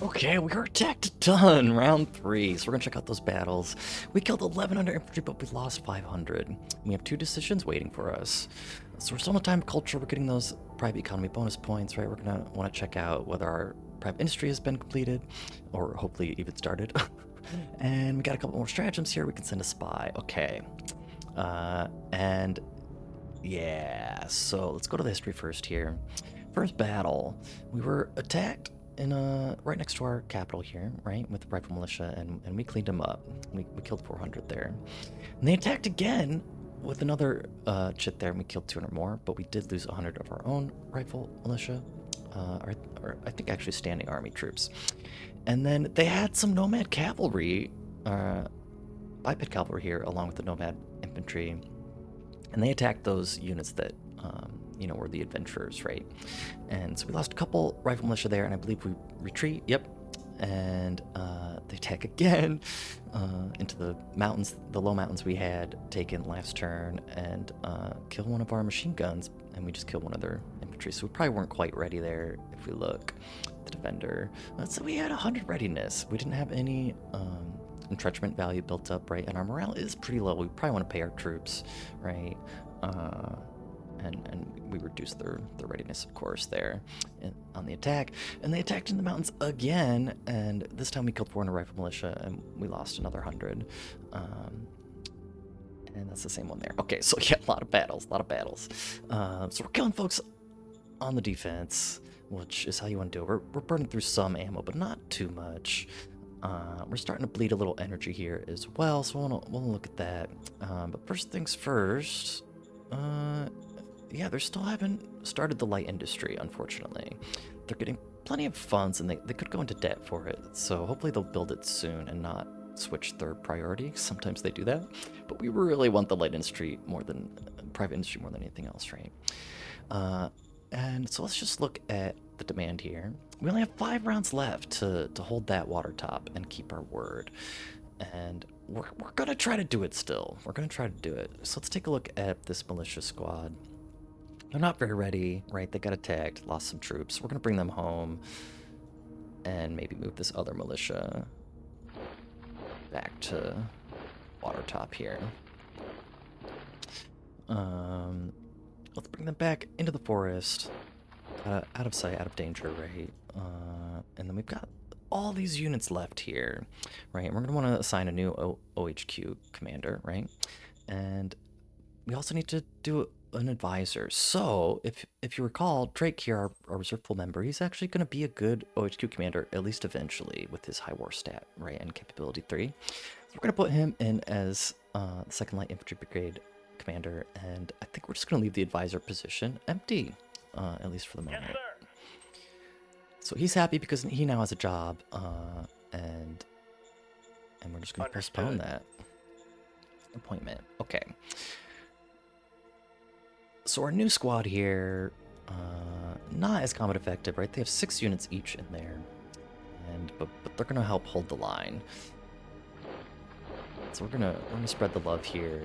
Okay, we were attacked a ton, round 3, so we're gonna check out those battles. We killed 1100 infantry, but we lost 500. We have 2 decisions waiting for us. So we're still in time culture, we're getting those private economy bonus points, right? We're gonna wanna check out whether our private industry has been completed, or hopefully even started. And we got a couple more stratagems here, we can send a spy. Okay. And yeah, so let's go to the history first here. First battle, we were attacked in right next to our capital here, right, with the rifle militia, and we cleaned them up. We killed 400 there. And they attacked again with another chit there, and we killed 200 more, but we did lose 100 of our own rifle militia, or I think actually standing army troops. And then they had some nomad cavalry, biped cavalry here, along with the nomad infantry, and they attacked those units that were the adventurers, right? And so we lost a couple rifle militia there, and I believe we retreat. Yep. And they attack again into the mountains, the low mountains we had taken last turn, and kill one of our machine guns, and we just killed one of their infantry. So we probably weren't quite ready there. If we look, the defender. So we had 100 readiness. We didn't have any entrenchment value built up, right? And our morale is pretty low. We probably want to pay our troops, right? And we reduced their readiness, of course, there on the attack. And they attacked in the mountains again, and this time we killed 400 rifle militia, and we lost another 100. And that's the same one there. Okay, so yeah, a lot of battles. So we're killing folks on the defense, which is how you want to do it. We're burning through some ammo, but not too much. We're starting to bleed a little energy here as well, so we'll look at that. But first things first, yeah, they still haven't started the light industry, unfortunately. They're getting plenty of funds, and they could go into debt for it, so hopefully they'll build it soon and not switch their priority. Sometimes they do that, but we really want the light industry more than private industry more than anything else, right? And so let's just look at the demand here. We only have 5 rounds left to hold that water top and keep our word. And we're gonna try to do it still. We're gonna try to do it. So let's take a look at this militia squad. They're not very ready, right? They got attacked, lost some troops. We're gonna bring them home and maybe move this other militia back to water top here. Let's bring them back into the forest, out of sight, out of danger, right? And then we've got all these units left here, right? And we're going to want to assign a new OHQ commander, right? And we also need to do an advisor. So if you recall, Drake here, our reserve pool member, he's actually going to be a good OHQ commander, at least eventually, with his high war stat, right, and capability 3. So we're going to put him in as the 2nd Light Infantry Brigade commander, and I think we're just going to leave the advisor position empty, at least for the moment. Yes, sir. So he's happy because he now has a job, and we're just going to postpone that appointment. Okay. So our new squad here, not as combat effective, right? They have 6 units each in there, but they're going to help hold the line. So we're gonna spread the love here,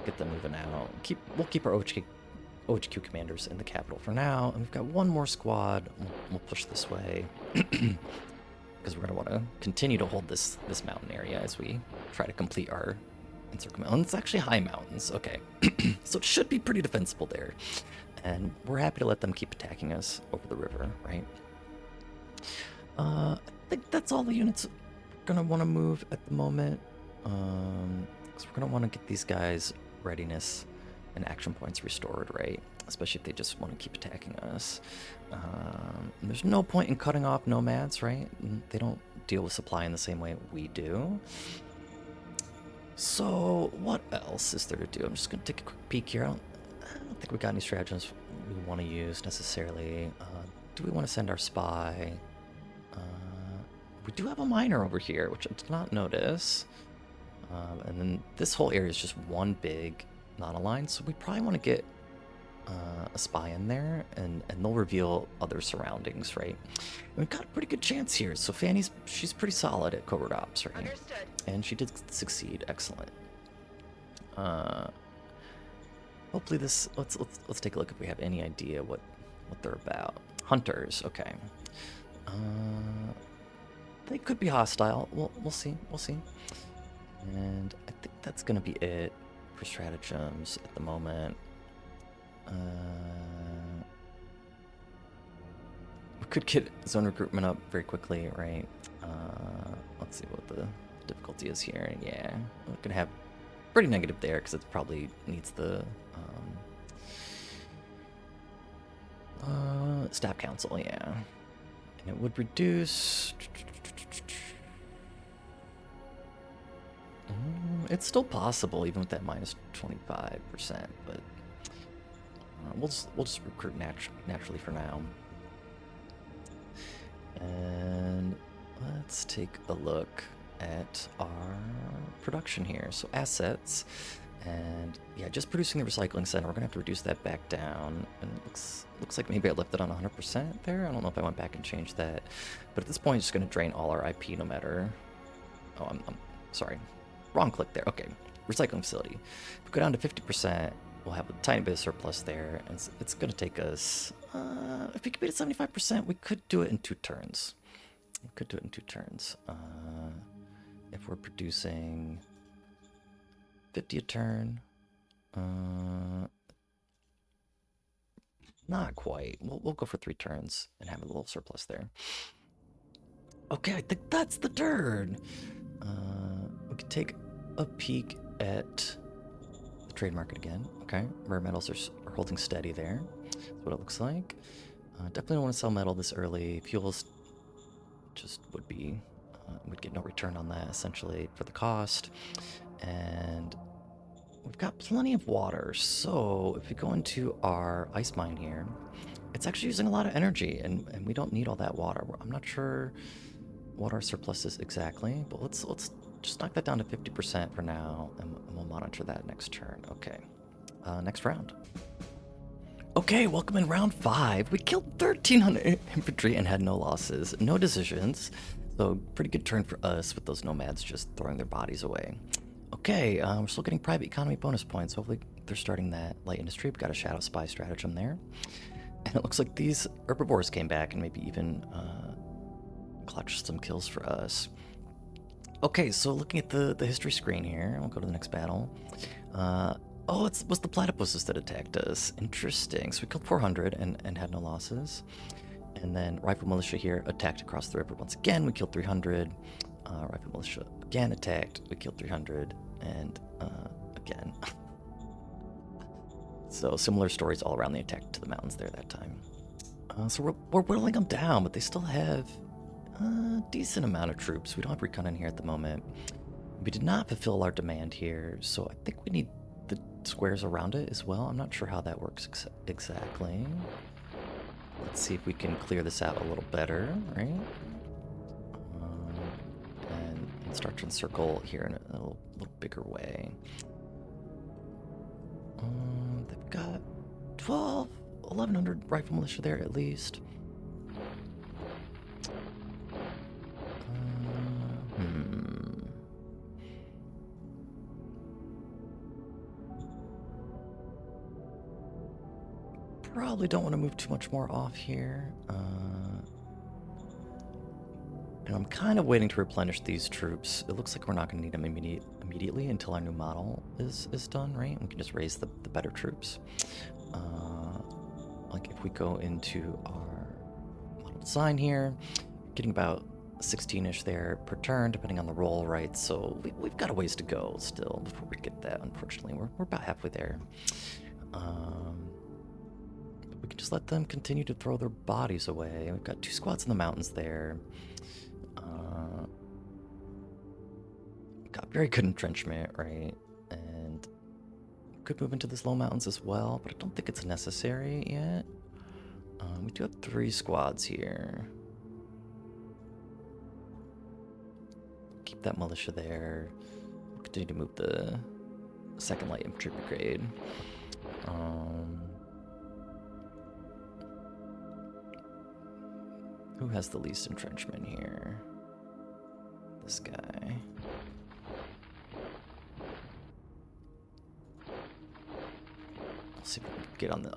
get them moving out. We'll keep our OHQ commanders in the capital for now, and we've got one more squad. We'll push this way because we're gonna want to continue to hold this mountain area as we try to complete our encirclement. And it's actually high mountains. Okay, so it should be pretty defensible there, and we're happy to let them keep attacking us over the river, right? I think that's all the units we're gonna want to move at the moment. So we're gonna want to get these guys readiness and action points restored, right? Especially if they just want to keep attacking us. There's no point in cutting off nomads, right? They don't deal with supply in the same way we do. So what else is there to do? I'm just gonna take a quick peek here. I don't think we got any stratagems we want to use necessarily. Do we want to send our spy? We do have a miner over here, which I did not notice. And then this whole area is just one big non-aligned, so we probably want to get a spy in there, and they'll reveal other surroundings, right? And we've got a pretty good chance here. So she's pretty solid at covert ops, right? Understood. And she did succeed. Excellent. Hopefully this. Let's take a look if we have any idea what they're about. Hunters. Okay. They could be hostile. We'll see. We'll see. And I think that's gonna be it for stratagems at the moment. We could get zone recruitment up very quickly, right? Let's see what the difficulty is here. Yeah, we're gonna have pretty negative there because it probably needs the staff council, yeah. And it would reduce. It's still possible even with that minus 25%, but we'll just recruit naturally for now. And let's take a look at our production here. So assets, and yeah, just producing the recycling center. We're gonna have to reduce that back down. And it looks like maybe I left it on 100% there. I don't know if I went back and changed that, but at this point, it's just gonna drain all our IP no matter. Oh, I'm sorry, wrong click there. Okay, recycling facility. If we go down to 50%, we'll have a tiny bit of surplus there, and it's gonna take us. If we could be at 75%, we could do it in 2 turns. We could do it in 2 turns. If we're producing 50 a turn, not quite. We'll go for 3 turns and have a little surplus there. Okay, I think that's the turn. We could take a peek at the trade market again. Okay, rare metals are holding steady there. That's what it looks like. Definitely don't want to sell metal this early. Fuels just would be, we'd get no return on that essentially for the cost. And we've got plenty of water. So if we go into our ice mine here, it's actually using a lot of energy, and we don't need all that water. I'm not sure what our surplus is exactly, but let's just knock that down to 50% for now, and we'll monitor that next turn. Okay, next round. Okay, welcome in round 5. We killed 1,300 infantry and had no losses, no decisions. So pretty good turn for us with those nomads just throwing their bodies away. Okay, we're still getting private economy bonus points. Hopefully they're starting that light industry. We've got a shadow spy stratagem there. And it looks like these herbivores came back and maybe even clutched some kills for us. Okay, so looking at the history screen here, we'll go to the next battle. Oh, it was the platypuses that attacked us. Interesting. So we killed 400 and had no losses. And then Rifle Militia here attacked across the river once again. We killed 300. Rifle Militia again attacked. We killed 300. And again. So similar stories all around the attack to the mountains there that time. So we're whittling them down, but they still have a decent amount of troops. We don't have recon in here at the moment. We did not fulfill our demand here, so I think we need the squares around it as well. I'm not sure how that works exactly. Let's see if we can clear this out a little better, right? And start to encircle here in a little bigger way. They've got 1,100 rifle militia there at least. Probably don't want to move too much more off here. And I'm kind of waiting to replenish these troops. It looks like we're not going to need them immediately until our new model is done, right? We can just raise the better troops. Like if we go into our model design here, getting about 16-ish there per turn, depending on the roll, right? So we've got a ways to go still before we get that, unfortunately. We're about halfway there. We can just let them continue to throw their bodies away. We've got 2 squads in the mountains there. Got very good entrenchment, right? And could move into this low mountains as well, but I don't think it's necessary yet. We do have 3 squads here. Keep that militia there. Continue to move the 2nd Light Infantry Brigade. Who has the least entrenchment here? This guy. Let's see if we can get on the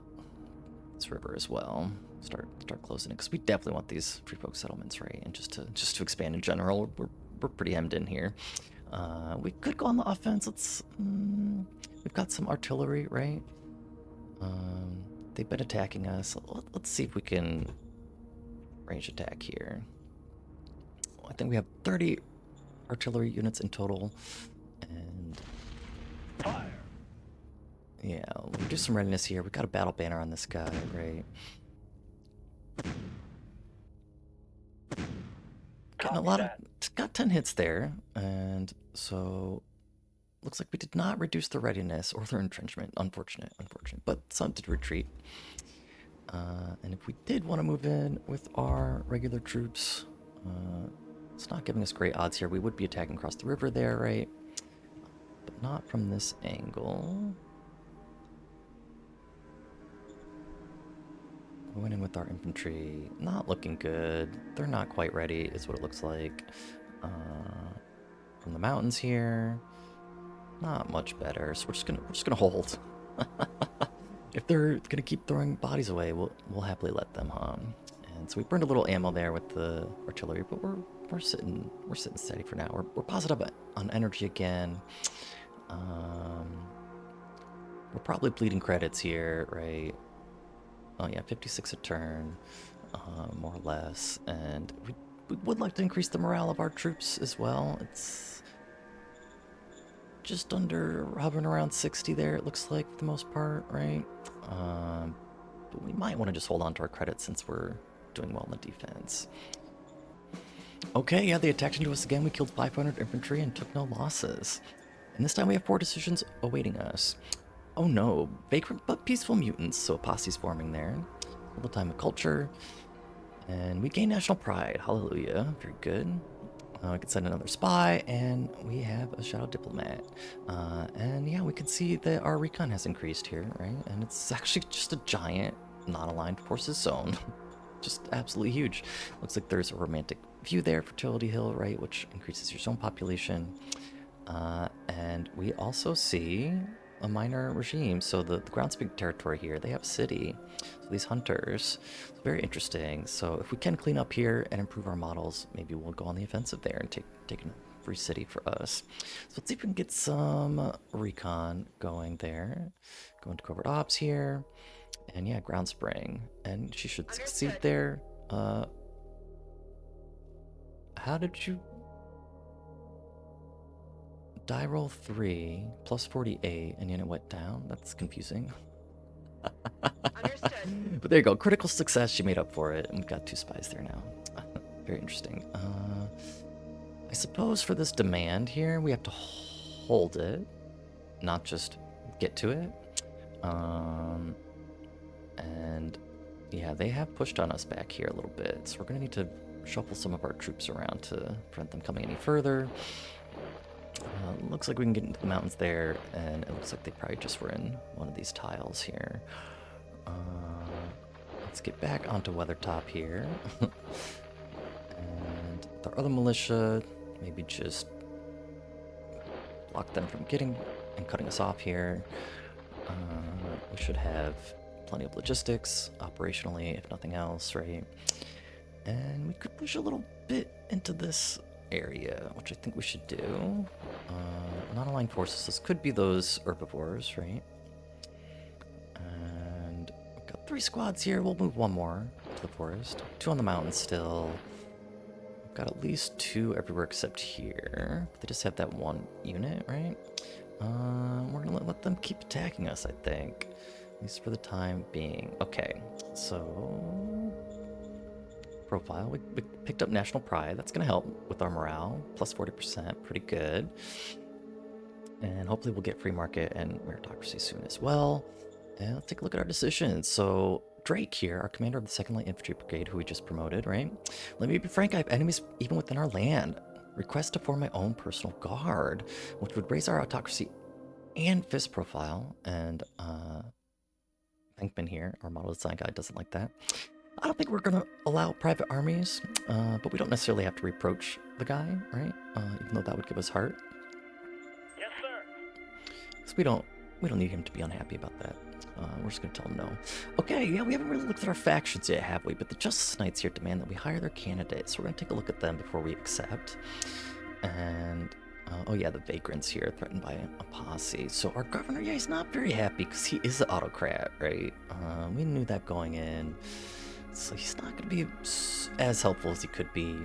this river as well. Start closing it, because we definitely want these free folk settlements, right? And just to expand in general. We're pretty hemmed in here. We could go on the offense. We've got some artillery, right? They've been attacking us. Let's see if we can range attack here. I think we have 30 artillery units in total, and Fire. yeah, we'll do some readiness here. We got a battle banner on this guy, right? Getting a lot of, got 10 hits there, and so looks like we did not reduce their readiness or their entrenchment. Unfortunate, but some did retreat. And if we did want to move in with our regular troops, it's not giving us great odds here. We would be attacking across the river there, right? But not from this angle. We went in with our infantry. Not looking good. They're not quite ready, is what it looks like. From the mountains here, not much better. So we're just gonna hold. If they're gonna keep throwing bodies away, we'll happily let them, huh? And so we burned a little ammo there with the artillery, but we're sitting steady for now. We're positive on energy again. We're probably bleeding credits here, right? Oh yeah, 56 a turn, more or less. And we would like to increase the morale of our troops as well. It's just under, hovering around 60 there, it looks like, for the most part, right? But we might want to just hold on to our credits since we're doing well in the defense. Okay, yeah, they attacked into us again. We killed 500 infantry and took no losses. And this time we have 4 decisions awaiting us. Oh no, vagrant but peaceful mutants, so apostasy's forming there. All the time of culture. And we gain national pride, hallelujah, very good. We can send another spy, and we have a shadow diplomat. And yeah, we can see that our recon has increased here, right? And it's actually just a giant non-aligned forces zone. Just absolutely huge. Looks like there's a romantic view there, Fertility Hill, right? Which increases your zone population. And we also see a minor regime. So the groundspeak territory here, they have a city. So these hunters, it's very interesting. So if we can clean up here and improve our models, maybe we'll go on the offensive there and take a free city for us. So let's see if we can get some recon going there. Go into covert ops here. And yeah, ground spring. And she should succeed there. How did you... Die roll 3 plus 48 and unit went down? That's confusing. Understood. But there you go. Critical success. She made up for it. And we've got 2 spies there now. Very interesting. I suppose for this demand here, we have to hold it. Not just get to it. And yeah, they have pushed on us back here a little bit. So we're going to need to shuffle some of our troops around to prevent them coming any further. Looks like we can get into the mountains there, and it looks like they probably just were in one of these tiles here. Let's get back onto Weathertop here. And with our other militia, maybe just block them from getting and cutting us off here. We should have plenty of logistics, operationally, if nothing else, right? And we could push a little bit into this area, which I think we should do. Non-aligned forces, this could be those herbivores, right? And we've got 3 squads here. We'll move 1 more to the forest. 2 on the mountain still. We've got at least 2 everywhere except here. They just have that 1 unit, right? We're gonna let them keep attacking us, I think. At least for the time being. Okay, so... profile. We picked up national pride. That's going to help with our morale. Plus 40%. Pretty good. And hopefully we'll get free market and meritocracy soon as well. And let's take a look at our decisions. So Drake here, our commander of the 2nd Light Infantry Brigade, who we just promoted, right? Let me be frank, I have enemies even within our land. Request to form my own personal guard, which would raise our autocracy and fist profile. And Venkman here, our model design guy, doesn't like that. I don't think we're going to allow private armies, but we don't necessarily have to reproach the guy, right? Even though that would give us heart. Yes, sir. Because we don't need him to be unhappy about that. We're just gonna tell them no. Okay, yeah, we haven't really looked at our factions yet, have we? But the Justice Knights here demand that we hire their candidates, so we're gonna take a look at them before we accept. And oh yeah, the Vagrants here threatened by a posse. So our governor, yeah, he's not very happy because he is an autocrat, right? We knew that going in, so he's not gonna be as helpful as he could be.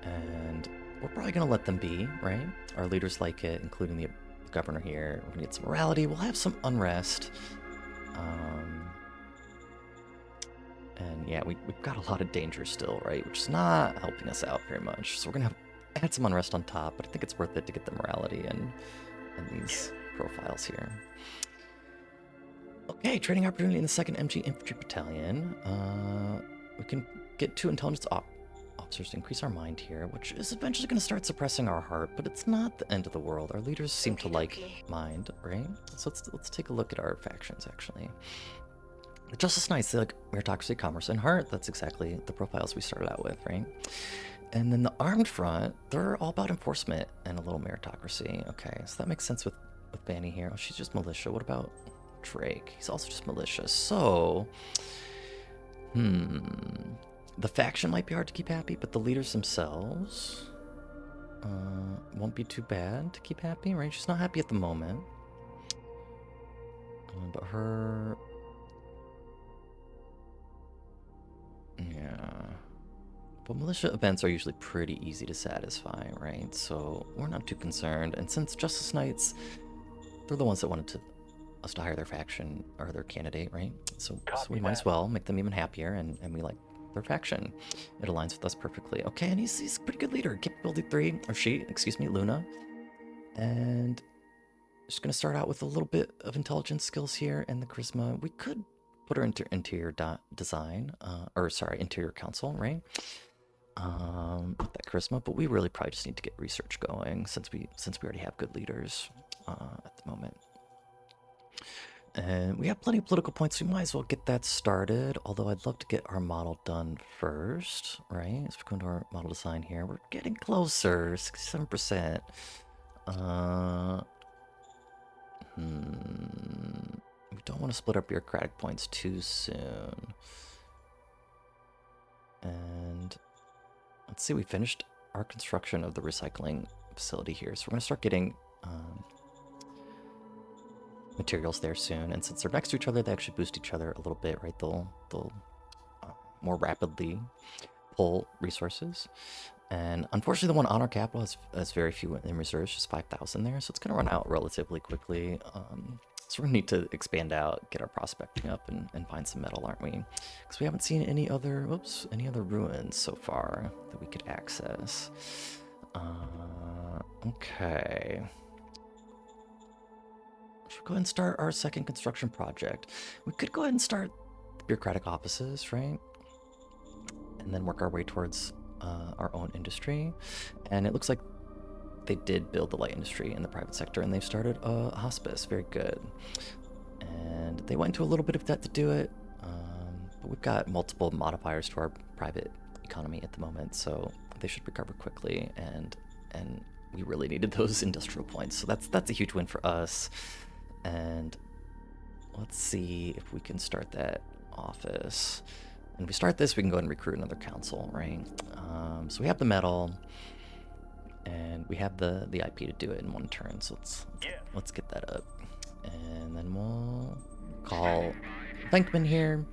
And we're probably gonna let them be, right? Our leaders like it, including the governor here. We're gonna get some morality. We'll have some unrest. And yeah, we've got a lot of danger still, right? Which is not helping us out very much. So we're gonna add some unrest on top, but I think it's worth it to get the morality and these profiles here. Okay, training opportunity in the 2nd MG Infantry Battalion. We can get 2 intelligence officers to increase our mind here, which is eventually going to start suppressing our heart, but it's not the end of the world. Our leaders seem to like mind, right? So let's take a look at our factions, actually. The Justice Knights, they like meritocracy, commerce, and heart. That's exactly the profiles we started out with, right? And then the Armed Front, they're all about enforcement and a little meritocracy. Okay, so that makes sense with Banny here. Oh, she's just militia. What about Drake? He's also just militia. So, the faction might be hard to keep happy, but the leaders themselves won't be too bad to keep happy, right? She's not happy at the moment. But her... yeah. But militia events are usually pretty easy to satisfy, right? So we're not too concerned. And since Justice Knights, they're the ones that wanted us to hire their faction or their candidate, right? So we might as well make them even happier, and we like their faction. It aligns with us perfectly. Okay, and he's a pretty good leader. Capability 3, or she, excuse me, Luna. And just gonna start out with a little bit of intelligence skills here and the charisma. We could put her into interior design, interior council, right? With that charisma, but we really probably just need to get research going since we already have good leaders at the moment. And we have plenty of political points, so we might as well get that started, although I'd love to get our model done first, right? As we go into our model design here, we're getting closer, 67%. We don't want to split our bureaucratic points too soon. And let's see, we finished our construction of the recycling facility here, so we're going to start getting materials there soon, and since they're next to each other, they actually boost each other a little bit, right? They'll more rapidly pull resources. And unfortunately, the one on our capital has very few in reserves, just 5,000 there, so it's going to run out relatively quickly. So we're going to need to expand out, get our prospecting up, and find some metal, aren't we? Because we haven't seen any other ruins so far that we could access. Okay. Should we go ahead and start our 2nd construction project? We could go ahead and start the bureaucratic offices, right? And then work our way towards our own industry. And it looks like they did build the light industry in the private sector, and they've started a hospice. Very good. And they went into a little bit of debt to do it, but we've got multiple modifiers to our private economy at the moment, so they should recover quickly. And we really needed those industrial points, so that's a huge win for us. And let's see if we can start that office. And if we start this, we can go ahead and recruit another council, right? So we have the metal, and we have the IP to do it in one turn. So let's get that up, and then we'll call Venkman here.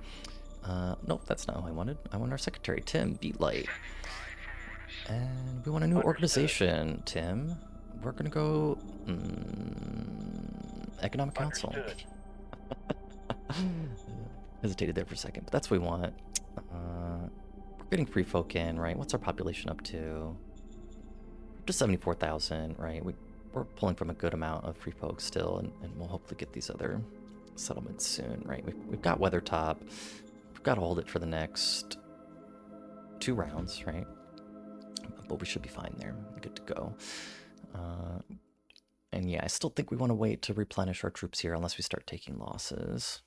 Nope, that's not who I wanted. I want our secretary, Tim Beatlight, and we want a new organization. Tim, we're gonna go Economic Council. Hesitated there for a second, but that's what we want. We're getting free folk in, right? What's our population up to? Up to 74,000, right? We're pulling from a good amount of free folk still, and we'll hopefully get these other settlements soon, right? We've got Weathertop. We've got to hold it for the next 2 rounds, right? But we should be fine there. Good to go. And yeah, I still think we want to wait to replenish our troops here unless we start taking losses.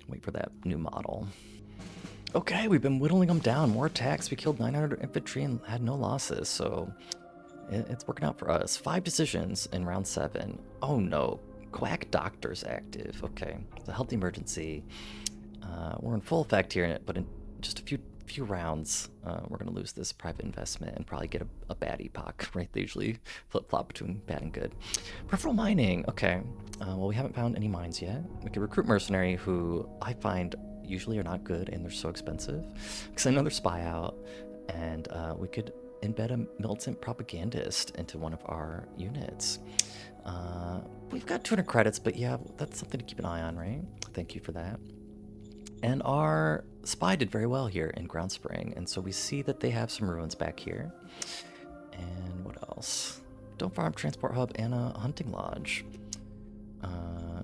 Wait for that new model. Okay, we've been whittling them down. More attacks. We killed 900 infantry and had no losses, so it's working out for us. 5 decisions in round 7. Oh no. Quack Doctor's active. Okay, it's a health emergency. We're in full effect here, but in just a few rounds, we're gonna lose this private investment and probably get a bad epoch, right? They usually flip-flop between bad and good. Peripheral mining, okay. Well, we haven't found any mines yet. We could recruit mercenary, who I find usually are not good and they're so expensive. Send another spy out, and we could embed a militant propagandist into one of our units. We've got 200 credits, but yeah, that's something to keep an eye on, right? Thank you for that. And our spy did very well here in Ground Spring, and so we see that they have some ruins back here. And what else? Don't Farm Transport Hub and a hunting lodge.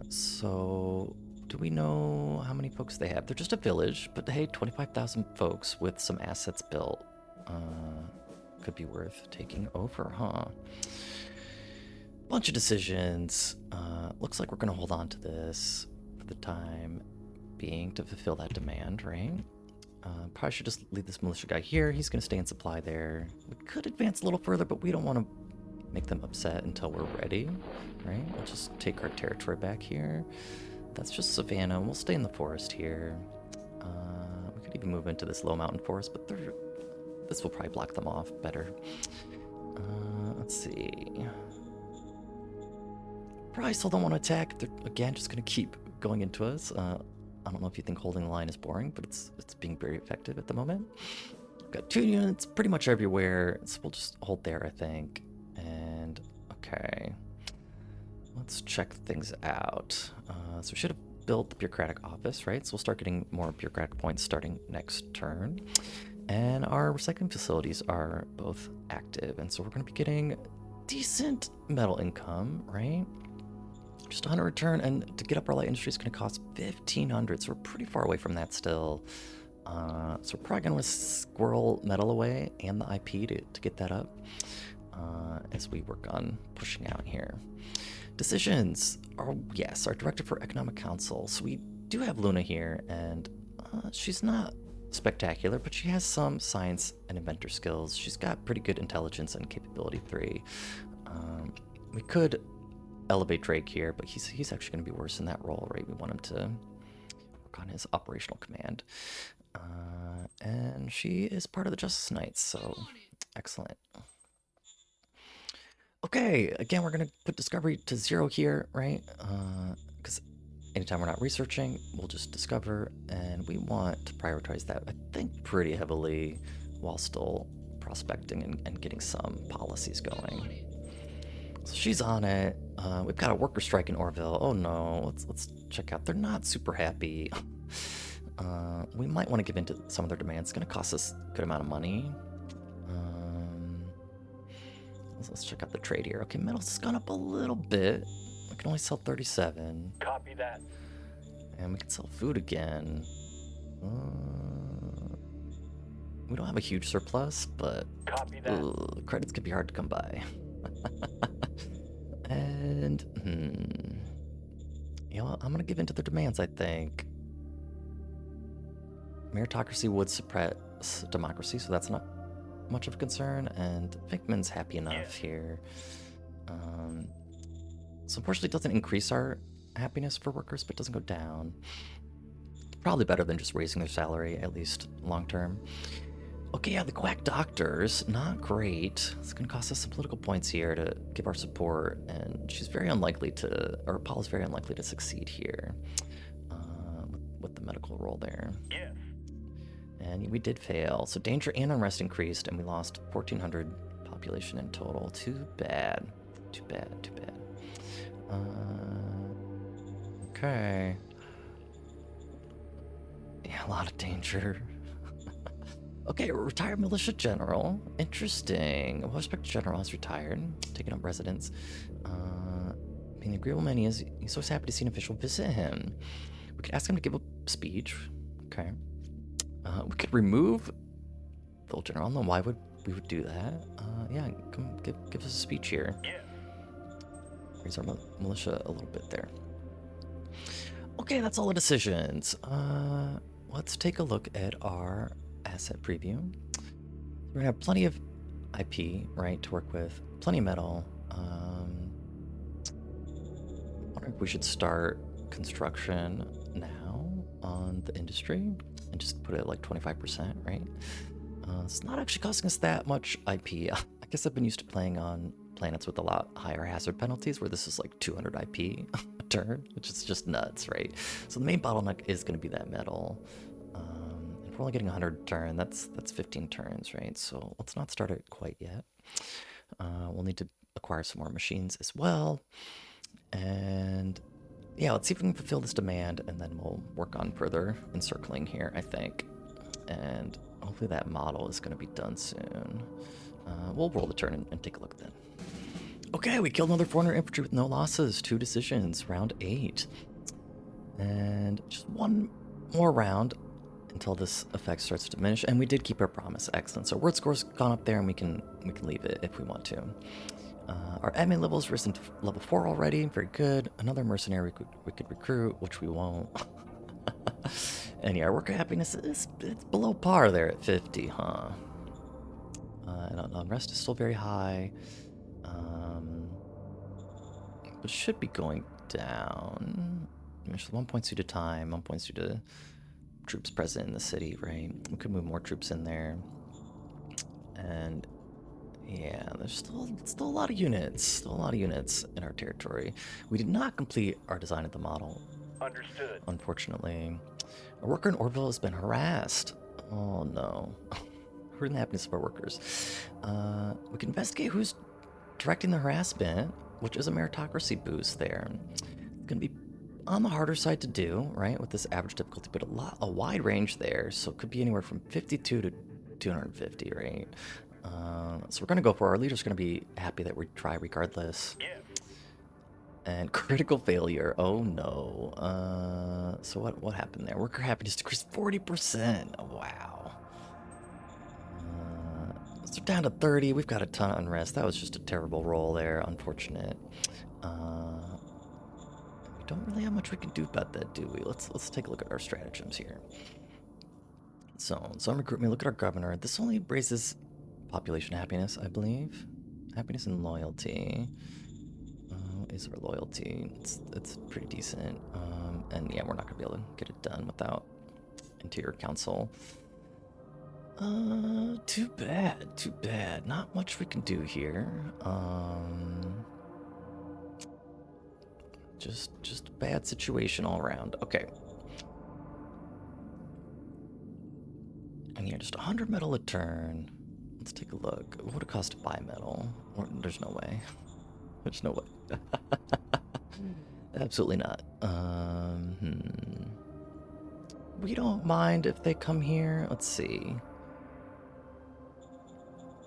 So do we know how many folks they have? They're just a village, but hey, 25,000 folks with some assets built could be worth taking over, huh? Bunch of decisions. Looks like we're gonna hold on to this for the time being to fulfill that demand, right? Probably should just leave this militia guy here. He's gonna stay in supply there. We could advance a little further, but we don't want to make them upset until we're ready, right? We'll just take our territory back here. That's just Savannah. We'll stay in the forest here. We could even move into this low mountain forest, but this will probably block them off better. Let's see. Probably still don't want to attack. They're, again, just going to keep going into us. I don't know if you think holding the line is boring, but it's being very effective at the moment. We've got 2 units pretty much everywhere, so we'll just hold there, I think. And, okay. Let's check things out. So we should have built the bureaucratic office, right? So we'll start getting more bureaucratic points starting next turn. And our recycling facilities are both active, and so we're going to be getting decent metal income, right? Just 100 return, and to get up our light industry is going to cost 1,500, so we're pretty far away from that still. So we're probably going to squirrel metal away and the IP to get that up as we work on pushing out here. Decisions are, yes, our director for economic council. So we do have Luna here, and she's not spectacular, but she has some science and inventor skills. She's got pretty good intelligence and capability 3. We could elevate Drake here, but he's actually going to be worse in that role, right? We want him to work on his operational command. And she is part of the Justice Knights, so excellent. Okay, again, we're going to put discovery to 0 here, right? Because anytime we're not researching, we'll just discover, and we want to prioritize that, I think, pretty heavily while still prospecting and getting some policies going. So she's on it. We've got a worker strike in Orville. Oh no, let's check out. They're not super happy. We might want to give in to some of their demands. It's going to cost us a good amount of money. Let's check out the trade here. Okay, metal's gone up a little bit. We can only sell 37. Copy that. And we can sell food again. We don't have a huge surplus, but Copy that. Credits can be hard to come by. And, you know, I'm going to give in to their demands, I think. Meritocracy would suppress democracy, so that's not much of a concern, and Vinkman's happy enough here. So unfortunately it doesn't increase our happiness for workers, but it doesn't go down. Probably better than just raising their salary, at least long term. Okay, yeah, the Quack Doctors, not great. It's going to cost us some political points here to give our support, and she's very unlikely to, or Paul's very unlikely to succeed here with the medical role there. Yes. And we did fail. So danger and unrest increased, and we lost 1,400 population in total. Too bad. Too bad, too bad. Okay. Yeah, a lot of danger. Okay, retired militia general. Interesting. Well-respected general has retired, taking up residence. Being the agreeable man he is, he's always happy to see an official visit him. We could ask him to give a speech. Okay. We could remove the old general. I don't know why we would do that. Yeah, come give us a speech here. Yeah. Raise our militia a little bit there. Okay, that's all the decisions. Let's take a look at our asset preview. We're gonna have plenty of IP, right, to work with. Plenty of metal. We should start construction now on the industry and just put it at like 25%, right? It's not actually costing us that much IP. I guess I've been used to playing on planets with a lot higher hazard penalties, where this is like 200 IP a turn, which is just nuts, right? So the main bottleneck is going to be that metal. If we're only getting 100 a turn, that's 15 turns, right? So let's not start it quite yet. We'll need to acquire some more machines as well. And yeah, let's see if we can fulfill this demand, and then we'll work on further encircling here, I think. And hopefully that model is going to be done soon. We'll roll the turn and take a look then. Okay, we killed another 400 infantry with no losses. 2 decisions, round 8. And just one more round until this effect starts to diminish. And we did keep our promise. Excellent. So word score's gone up there, and we can leave it if we want to. Our admin level's risen to level 4 already. Very good. Another mercenary we could recruit, which we won't. And yeah, our worker happiness it's below par there at 50, huh? And unrest is still very high. But it should be going down. There's 1 point due to time, 1 point due to troops present in the city, right? We could move more troops in there. And yeah, there's still a lot of units. Still a lot of units in our territory. We did not complete our design of the model. Understood. Unfortunately. A worker in Orville has been harassed. Oh no. Hurting the happiness of our workers. We can investigate who's directing the harassment, which is a meritocracy boost there. It's going to be on the harder side to do, right, with this average difficulty, but a wide range there. So it could be anywhere from 52 to 250, right? So we're going to go for it. Our leader's going to be happy that we try regardless. Yeah. And critical failure. Oh no. So what happened there? Worker happiness decreased 40%. Oh, wow. So down to 30. We've got a ton of unrest. That was just a terrible roll there. Unfortunate. We don't really have much we can do about that, do we? Let's take a look at our stratagems here. So some recruitment. Look at our governor. This only raises population happiness, I believe. Happiness and loyalty. Is our loyalty? It's pretty decent. And yeah, we're not gonna be able to get it done without Interior Council. Too bad. Not much we can do here. Just a bad situation all around. Okay. And yeah, just 100 metal a turn. Let's take a look. What would it cost to buy metal? There's no way. There's no way. Absolutely not. We don't mind if they come here. Let's see.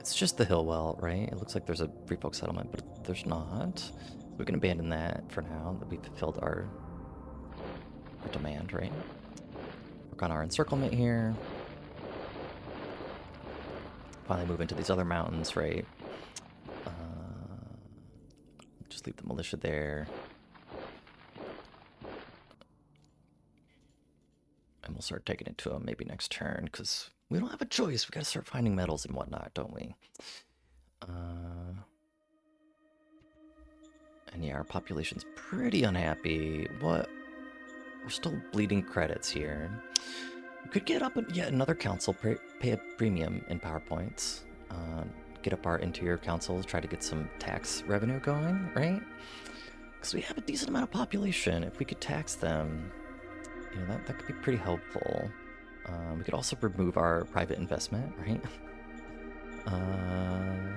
It's just the Hillwell, right? It looks like there's a free folk settlement, but there's not. We can abandon that for now. That we fulfilled our demand, right? Work on our encirclement here. Finally move into these other mountains, right? Just leave the militia there. And we'll start taking it to them maybe next turn, because we don't have a choice. We gotta start finding metals and whatnot, don't we? And yeah, our population's pretty unhappy. What? We're still bleeding credits here. We could get up yet another council, pay a premium in PowerPoints. Get up our interior council, try to get some tax revenue going, right? Because we have a decent amount of population. If we could tax them, you know, that could be pretty helpful. We could also remove our private investment, right?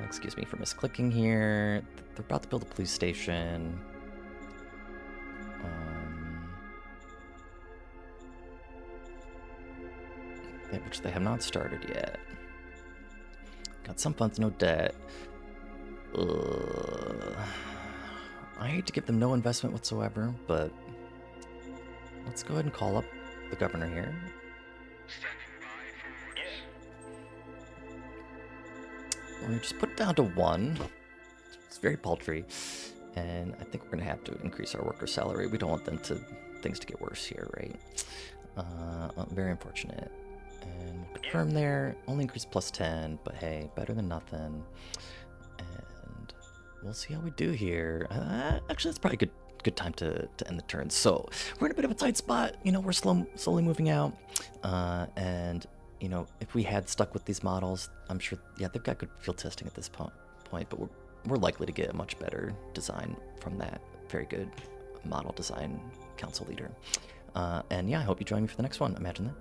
Excuse me for misclicking here. They're about to build a police station. Which they have not started yet. Got some funds, no debt. I hate to give them no investment whatsoever, but let's go ahead and call up the governor here. We're gonna just put it down to 1. It's very paltry, and I think we're gonna have to increase our worker salary. We don't want things to get worse here, right? Very unfortunate. And we'll confirm there. Only increase +10, but hey, better than nothing. And we'll see how we do here. Actually, that's probably a good good time to end the turn. So we're in a bit of a tight spot. You know, we're slowly moving out, and you know, if we had stuck with these models, I'm sure, yeah, they've got good field testing at this point, but we're likely to get a much better design from that very good model design council leader. And yeah, I hope you join me for the next one. Imagine that.